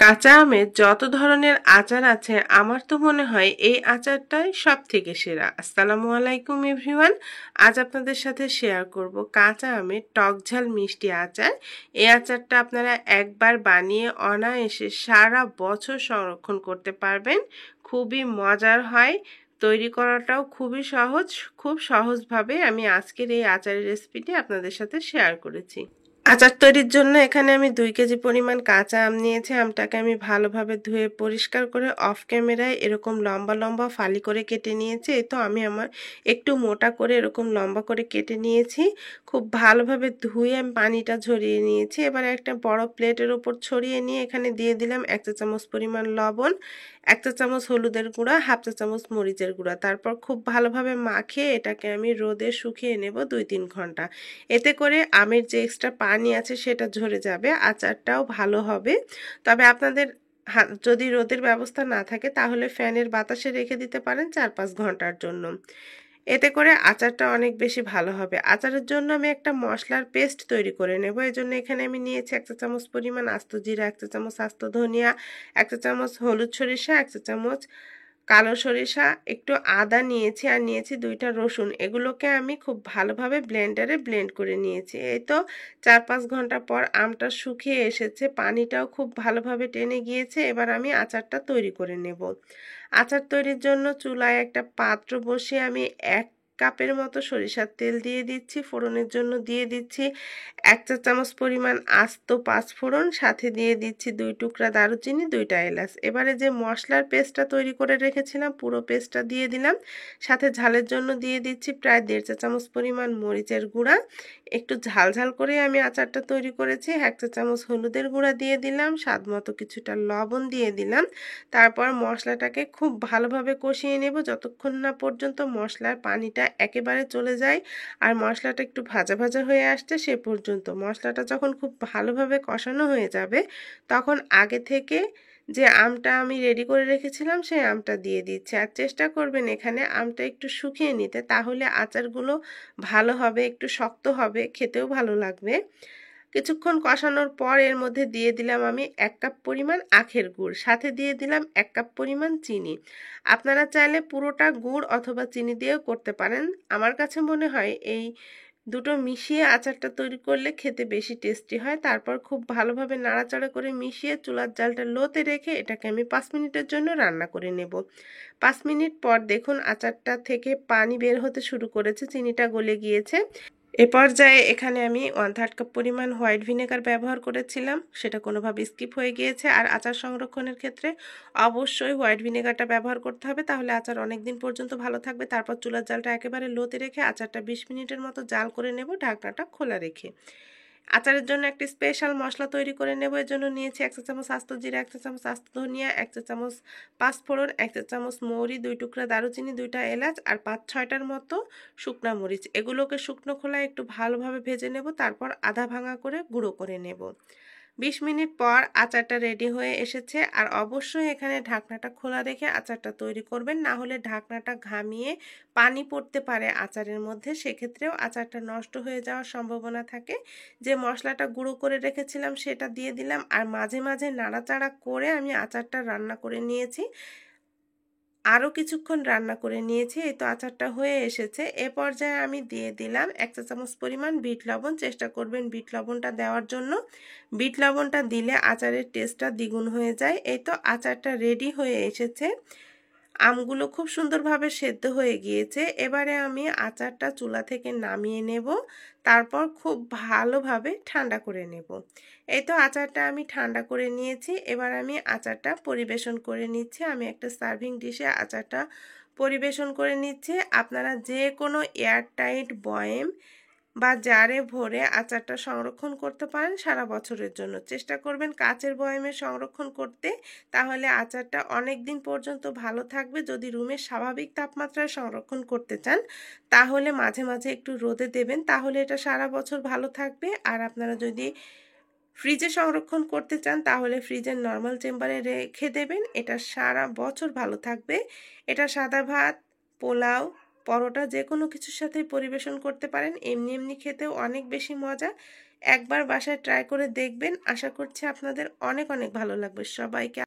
কাঁচা আমের যত ধরনের আচার আছে আমার তো মনে হয় এই আচারটাই সব থেকে সেরা। আসসালামু আলাইকুম এভরিওয়ান। আজ আপনাদের সাথে শেয়ার করব কাঁচা আমের টক ঝাল মিষ্টি আচার। এই আচারটা আপনারা একবার বানিয়ে অনায়াসে সারা বছর সংরক্ষণ করতে পারবেন। খুবই মজার হয়, তৈরি করাটাও খুবই সহজ। খুব সহজভাবে আমি আজকের এই আচারের রেসিপিটি আপনাদের সাথে শেয়ার করেছি। আচার তৈরির জন্য এখানে আমি 2 কেজি পরিমাণ কাঁচা আম নিয়েছি। আমটাকে আমি ভালোভাবে ধুয়ে পরিষ্কার করে অফ ক্যামেরায় এরকম লম্বা লম্বা ফালি করে কেটে নিয়েছি। এই তো আমি আমার একটু মোটা করে এরকম লম্বা করে কেটে নিয়েছি। খুব ভালোভাবে ধুয়ে আমি পানিটা ঝরিয়ে নিয়েছি। এবার একটা বড় প্লেটের উপর ছড়িয়ে নিয়ে এখানে দিয়ে দিলাম 1 চা চামচ পরিমাণ লবণ, 1 চা চামচ হলুদের গুঁড়া, হাফ চা চামচ মরিচের গুঁড়া। তারপর খুব ভালোভাবে মাখিয়ে এটাকে আমি রোদে শুকিয়ে নেব 2-3 ঘন্টা। এতে করে আমের যে এক্সট্রা পানি আছে সেটা ঝরে যাবে, আচারটাও ভালো হবে। তবে আপনাদের যদি রোদের ব্যবস্থা না থাকে তাহলে ফ্যানের বাতাসে রেখে দিতে পারেন 4-5 ঘন্টার জন্য। এতে করে আচারটা অনেক বেশি ভালো হবে। আচারের জন্য আমি একটা মশলার পেস্ট তৈরি করে নেব। এই জন্য এখানে আমি নিয়েছি 1 চা চামচ পরিমাণ আস্ত জিরা, 1 চা চামচ আস্ত ধনিয়া, 1 চা চামচ হলুদ সরিষা, 1 চা চামচ কালো সরিষা, একটু আদা নিয়েছি, আর নিয়েছি 2টা রসুন। এগুলোকে আমি খুব ভালোভাবে ব্লেন্ডারে ব্লেন্ড করে নিয়েছি। এই তো 4-5 ঘন্টা পর আমটা শুকিয়ে এসেছে, পানিটাও খুব ভালোভাবে টেনে গিয়েছে। এবার আমি আচারটা তৈরি করে নেব। আচার তৈরির জন্য চুলায় একটা পাত্র বসিয়ে আমি 1 কাপের মতো সরিষার তেল দিয়ে দিচ্ছি। ফোড়নের জন্য দিয়ে দিচ্ছি 1 চা চামচ পরিমাণ আস্ত পাঁচফোড়ন, সাথে দিয়ে দিচ্ছি 2 টুকরা দারুচিনি, 2টা এলাচ। এবারে যে মশলার পেস্টটা তৈরি করে রেখেছিলাম পুরো পেস্টটা দিয়ে দিলাম। সাথে ঝালের জন্য দিয়ে দিচ্ছি প্রায় 1.5 চা চামচ পরিমাণ মরিচের গুঁড়া। একটু ঝাল ঝাল করে আমি আচারটা তৈরি করেছি। 1 চা চামচ হলুদের গুঁড়া দিয়ে দিলাম, স্বাদ মতো কিছুটা লবণ দিয়ে দিলাম। তারপর মশলাটাকে খুব ভালোভাবে কষিয়ে নেব যতক্ষণ না পর্যন্ত মশলার পানিটা একেবারে চলে যায় আর মশলাটা একটু ভাজা ভাজা হয়ে আসছে সে পর্যন্ত। মশলাটা যখন খুব ভালোভাবে কষানো হয়ে যাবে তখন আগে থেকে যে আমটা আমি রেডি করে রেখেছিলাম সেই আমটা দিয়ে দিচ্ছি। আর চেষ্টা করবেন এখানে আমটা একটু শুকিয়ে নিতে, তাহলে আচারগুলো ভালো হবে, একটু শক্ত হবে, খেতেও ভালো লাগবে। কিছুক্ষণ কষানোর পর এর মধ্যে দিয়ে দিলাম আমি 1 কাপ পরিমাণ আখের গুড়, সাথে দিয়ে দিলাম 1 কাপ পরিমাণ চিনি। আপনারা চাইলে পুরোটা গুড় অথবা চিনি দিয়েও করতে পারেন। আমার কাছে মনে হয় এই দুটো মিশিয়ে আচারটা তৈরি করলে খেতে বেশি টেস্টি হয়। তারপর খুব ভালোভাবে নাড়াচাড়া করে মিশিয়ে চুলার জালটা লোতে রেখে এটাকে আমি 5 মিনিটের জন্য রান্না করে নেব। 5 মিনিট পর দেখুন আচারটা থেকে পানি বের হতে শুরু করেছে, চিনিটা গলে গিয়েছে। এ পর্যায়ে এখানে আমি 1/3 কাপ পরিমাণ হোয়াইট ভিনেগার ব্যবহার করেছিলাম, সেটা কোনোভাবে স্কিপ হয়ে গিয়েছে। আর আচার সংরক্ষণের ক্ষেত্রে অবশ্যই হোয়াইট ভিনেগারটা ব্যবহার করতে হবে, তাহলে আচার অনেক দিন পর্যন্ত ভালো থাকবে। তারপর চুলার জালটা একেবারে লোতে রেখে আচারটা 20 মিনিটের মতো জাল করে নেব ঢাকনাটা খোলা রেখে। আচারের জন্য একটি স্পেশাল মশলা তৈরি করে নেব। এর জন্য নিয়েছি 1 চা চামচ আস্ত জিরা, 1 চা চামচ আস্ত ধনিয়া, 1 চা চামচ পাঁচফোড়ন, 1 চা চামচ মৌরি, 2 টুকরা দারুচিনি, 2টা এলাচ আর 5-6টার মতো শুকনা মরিচ। এগুলোকে শুকনো খোলায় একটু ভালোভাবে ভেজে নেব, তারপর আধা ভাঙা করে গুঁড়ো করে নেব। 20 মিনিট পর আচারটা রেডি হয়ে এসেছে। আর অবশ্যই এখানে ঢাকনাটা খোলা রেখে আচারটা তৈরি করবেন, না হলে ঢাকনাটা ঘামিয়ে পানি পড়তে পারে আচারের মধ্যে, সেক্ষেত্রেও আচারটা নষ্ট হয়ে যাওয়ার সম্ভাবনা থাকে। যে মশলাটা গুঁড়ো করে রেখেছিলাম সেটা দিয়ে দিলাম, আর মাঝে মাঝে নাড়াচাড়া করে আমি আচারটা রান্না করে নিয়েছি। আরও কিছুক্ষণ রান্না করে নিয়েছি। এই তো আচারটা হয়ে এসেছে। এ পর্যায়ে আমি দিয়ে দিলাম 1 চা চামচ পরিমাণ বিট লবণ। চেষ্টা করবেন বিট লবণটা দেওয়ার জন্য। বিট লবণটা দিলে আচারের টেস্টটা দ্বিগুণ হয়ে যায়। এই তো আচারটা রেডি হয়ে এসেছে। আমগুলো খুব সুন্দরভাবে সেদ্ধ হয়ে গিয়েছে। এবারে আমি আচারটা চুলা থেকে নামিয়ে নেব, তারপর খুব ভালোভাবে ঠান্ডা করে নেব। এই তো আচারটা আমি ঠান্ডা করে নিয়েছি। এবার আমি আচারটা পরিবেশন করে নিচ্ছি। আমি একটা সার্ভিং ডিশে আচারটা পরিবেশন করে নিচ্ছি। আপনারা যে কোনো এয়ারটাইট বয়েম বা জারে ভরে আচারটা সংরক্ষণ করতে পারেন সারা বছরের জন্য। চেষ্টা করবেন কাচের বয়ামে সংরক্ষণ করতে, তাহলে আচারটা অনেক দিন পর্যন্ত ভালো থাকবে। যদি রুমের স্বাভাবিক তাপমাত্রায় সংরক্ষণ করতে চান তাহলে মাঝে মাঝে একটু রোদে দেবেন, তাহলে এটা সারা বছর ভালো থাকবে। আর আপনারা যদি ফ্রিজে সংরক্ষণ করতে চান তাহলে ফ্রিজের নর্মাল চেম্বারে রেখে দেবেন, এটা সারা বছর ভালো থাকবে। এটা সাদা ভাত, পোলাও, পরোটা যে কোনো কিছুর সাথে পরিবেশন করতে পারেন। এমনি এমনি খেতেও অনেক বেশি মজা। একবার বাসায় ট্রাই করে দেখবেন, আশা করছি আপনাদের অনেক অনেক ভালো লাগবে। সবাইকে